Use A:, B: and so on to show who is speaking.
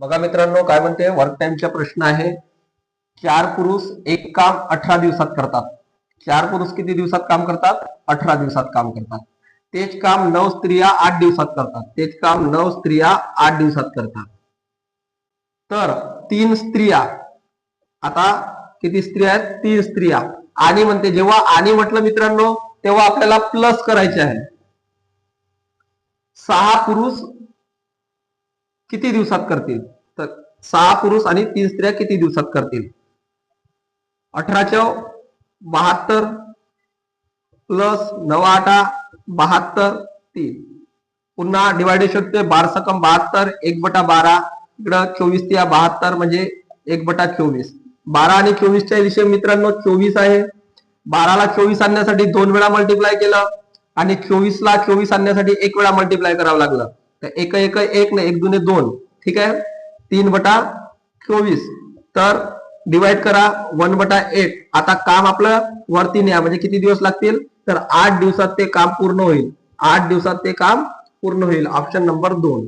A: बघा मित्रांनो, काय म्हणते वर्क टाइमचा प्रश्न आहे. 4 पुरुष एक काम 18 दिवसात करतात. 4 पुरुष किती दिवसात काम करतात? 18 दिवसात काम करतात. तेच काम 9 स्त्रिया 8 दिवसात करतात. तेच काम 9 स्त्रिया 8 दिवसात करतात. तर 3 स्त्रिया, आता किती स्त्रिया आहेत? 3 स्त्रिया. आणि म्हणते, जेव्हा आणि म्हटलं मित्रांनो तेव्हा आपल्याला प्लस करायचे आहे. 6 पुरुष किती दिवसात करतील? तर 6 पुरुष आणि 3 स्त्रिया किती दिवसात करतील? 18 72 प्लस 9 8 72 3. पुन्हा डिवायडेशन ते 12 सकम 72 1/12. इकडं 24 ते 72 म्हणजे 1/24. 12 आणि 24 च्या विषय मित्रांनो 24 आहे. 12 ला 24 आणण्यासाठी 2 वेळा मल्टिप्लाय केलं आणि 24 ला 24 आणण्यासाठी 1 वेळा मल्टिप्लाय करावं लागलं. तर 1 1 1 ने 1 दुने 2. ठीक आहे. 3/24. तर डिवाइड करा 1/8. आता काम आपलं वरती न्या, म्हणजे किती दिवस लागतील? तर 8 दिवसात ते काम पूर्ण होईल. 8 दिवसात ते काम पूर्ण होईल. Option number 2.